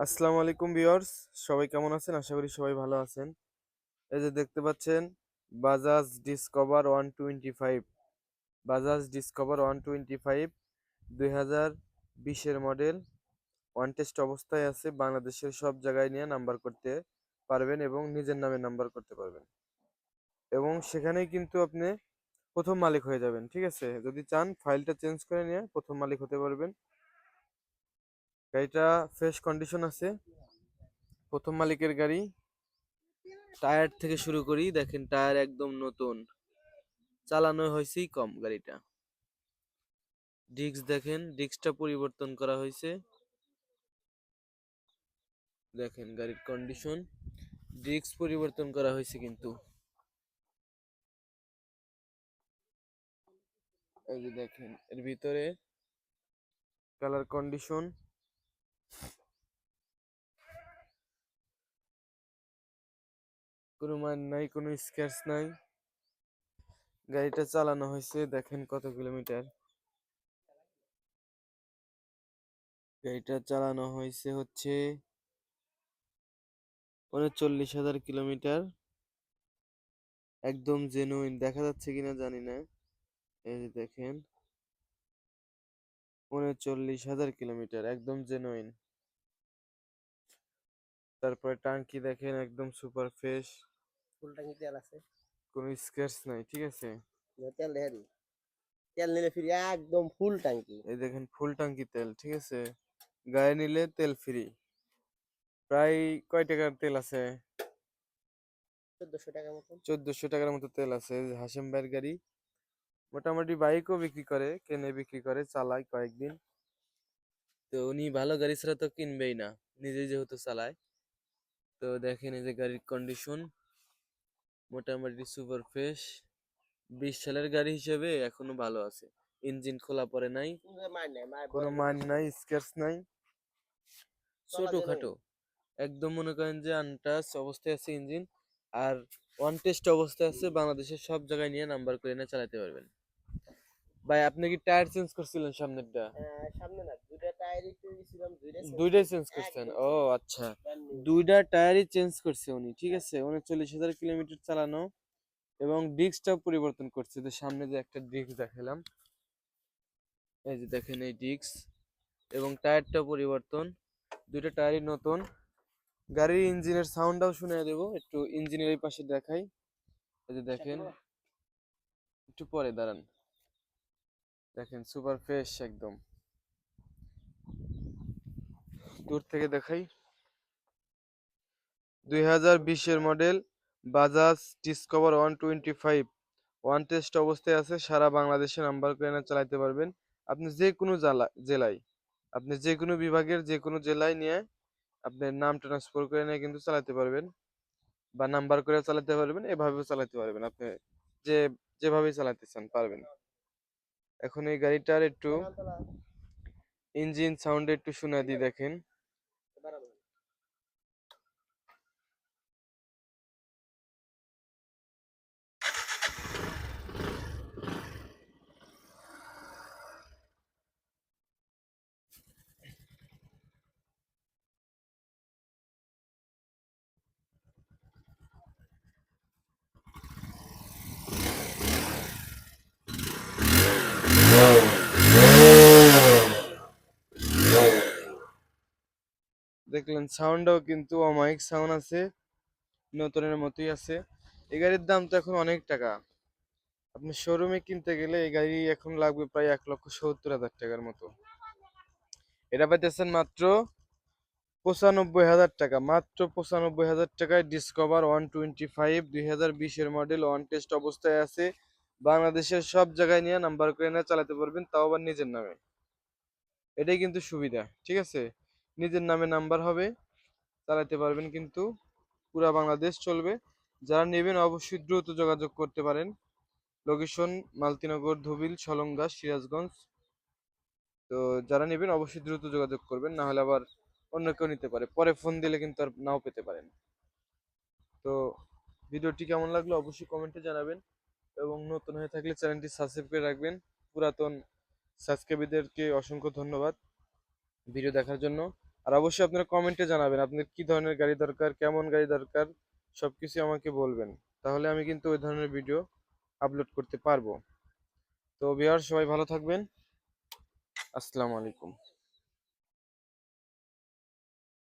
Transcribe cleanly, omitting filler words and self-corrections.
আসসালামু আলাইকুম ভিউয়ার্স, সবাই কেমন আছেন? আশা করি সবাই ভালো আছেন। এই যে দেখতে পাচ্ছেন বাজাজ ডিসকভার 125, বাজাজ ডিসকভার 125 2020 এর মডেল। ওয়ান টেস্ট অবস্থায় আছে। বাংলাদেশের সব জায়গায় নিয়ে নাম্বার করতে পারবেন এবং নিজের নামে নাম্বার করতে পারবেন, এবং সেখানেই কিন্তু আপনি প্রথম মালিক হয়ে যাবেন। ঠিক আছে, যদি চান ফাইলটা চেঞ্জ করে নিয়ে প্রথম মালিক হতে পারবেন। গাড়িটা ফ্রেশ কন্ডিশন আছে, প্রথম মালিকের গাড়ি। টায়ার থেকে শুরু করি, দেখেন টায়ার একদম নতুন, চালানো হয়েছেই কম গাড়িটা। ডিস্ক দেখেন, ডিস্কটা পরিবর্তন করা হয়েছে। দেখেন গাড়ির কন্ডিশন, ডিস্ক পরিবর্তন করা হয়েছে কিন্তু। এই যে দেখেন এর ভিতরে কালার কন্ডিশন, কোনো মান নাই, কোনো স্ক্র্যাচ নাই। গাড়িটা চালানো হয়েছে দেখেন কত কিলোমিটার। গাড়িটা চালানো হয়েছে হচ্ছে 39,000 কিলোমিটার। একদম জেনুইন, দেখা যাচ্ছে কিনা জানি না। এই যে দেখেন 39,000 কিলোমিটার, একদম জেনুইন। তারপরে টাঙ্কি দেখেন একদম সুপার ফ্রেশ, ফুল ট্যাঙ্কি তেল আছে। কোনো স্ক্র্যাচ নাই। ঠিক আছে, তেল দেখে দিই, তেল নিলে ফ্রি একদম ফুল ট্যাঙ্কি। এই দেখেন ফুল টাঙ্কি তেল। ঠিক আছে, গায়ে নিলে তেল ফ্রি। প্রায় কয় টাকার তেল আছে? 1400 টাকার মতন। 1400 টাকার মতো তেল আছে। এই যে হাসেম ভাইয়ের গাড়ি। মোটামুটি বাইকও বিক্রি করে, কেনে বিক্রি করে, চালায় কয়েকদিন। তো উনি ভালো গাড়ি ছাড়া তো কিনবেই না, নিজেই যেহেতু চালায়। তো দেখেন এই যে গাড়ির কন্ডিশন মোটামুটি সুপার ফ্রেশ। 20 সালের গাড়ি হিসেবে এখনো ভালো আছে। ইঞ্জিন খোলা পড়ে নাই, মার নাই, মার কোনো বয়স মান বেশি। নাই, স্ক্র্যাচ নাই, চলা ছোটখাটো। জেনুইন। একদম মনে করেন যে আনটাচ অবস্থায় আছে ইঞ্জিন। আর ওয়ান টেস্ট অবস্থায় আছে, বাংলাদেশের সব জায়গায় নিয়ে নাম্বার করে নিয়ে চালাতে পারবেন। ভাই আপনি কি টায়ার চেঞ্জ করছিলেন সামনেরটা? সামনে না, দুইটা টায়ারই তো দিছিলাম, দুইটা চেঞ্জ দুইটাই করছি। চেঞ্জ করছেন? একদম ও চেঞ্জ, আচ্ছা, ব্র্যান্ড নিউ। দুইটা টায়ারই চেঞ্জ করছে উনি। ঠিক আছে, 39,000 কিলোমিটার চালানো, এবং ডিস্কটাও পরিবর্তন করছে। যে সামনে যে একটা ডিস্ক দেখালাম, এই যে দেখেন এই ডিস্ক, এবং টায়ারটাও পরিবর্তন, দুইটা টায়ারই নতুন। গাড়ির ইঞ্জিনের সাউন্ডটাও শুনে দেবো, একটু ইঞ্জিনের এই পাশে দেখাই। এই যে স্টার্ট দেখেন, দিব। একটু পরে দাঁড়ান। দেখেন সুপার ফ্রেশ একদম, দূর থেকে দেখাই। 2020-এর model Bajaj Discover 125, one test অবস্থায় আছে। সারা বাংলাদেশে নাম্বার করে না চালাতে পারবেন। আপনি যে কোনো জেলায়, আপনি যে কোনো বিভাগের যে কোনো জেলায় নিয়ে আপনার নাম ট্রান্সফার করে নিয়ে কিন্তু চালাতে পারবেন, বা নাম্বার করে চালাতে পারবেন, এভাবেও চালাতে পারবেন। আপনি যে যেভাবে চালাতে চান পারবেন। এখন এই গাড়িটার একটু ইঞ্জিন সাউন্ড একটু শুনে দিই, দেখেন। দেখলেন সাউন্ডও কিন্তু অমাইক সাউন্ড আছে, নতুনের মতোই আছে। এই গাড়ির দাম তো এখন অনেক টাকা। আপনি শোরুমে কিনতে গেলে এই গাড়ি এখন লাগবে প্রায় 1,70,000 টাকার মতো। এটা পাইতেছেন মাত্র 95,000 টাকা, মাত্র 95,000 টাকায় ডিসকভার 125 2020-এর মডেল, ওয়ান টেস্ট অবস্থায় আছে। বাংলাদেশের সব জায়গায় নিয়ে নাম্বার করে নিয়ে চালাতে পারবেন, তাও আবার নিজের নামে। এটাই কিন্তু সুবিধা। ঠিক আছে, নিজের নামে নাম্বার হবে, চালাতে পারবেন কিন্তু, পুরা বাংলাদেশ চলবে। যারা নেবেন অবশ্যই দ্রুত যোগাযোগ করতে পারেন। লোকেশন মালতীনগর, ধুবিল, সলঙ্গা, সিরাজগঞ্জ। তো যারা নেবেন অবশ্যই দ্রুত যোগাযোগ করবেন, না হলে আবার অন্য কেউ নিতে পারে, পরে ফোন দিলে কিন্তু আর নাও পেতে পারেন। তো ভিডিওটি কেমন লাগলো অবশ্যই কমেন্টে জানাবেন, এবং নতুন হয়ে থাকলে চ্যানেলটি সাবস্ক্রাইব করে রাখবেন। পুরাতন সাবস্ক্রাইবারদেরকে অসংখ্য ধন্যবাদ ভিডিও দেখার জন্য। আর অবশ্যই আপনারা কমেন্টে জানাবেন আপনার কি ধরনের গাড়ি দরকার, কেমন গাড়ি দরকার, সবকিছু আমাকে বলবেন। তাহলে আমি কিন্তু ওই ধরনের ভিডিও আপলোড করতে পারবো। তো ভিউয়ার্স, সবাই ভালো থাকবেন। আসসালামু আলাইকুম।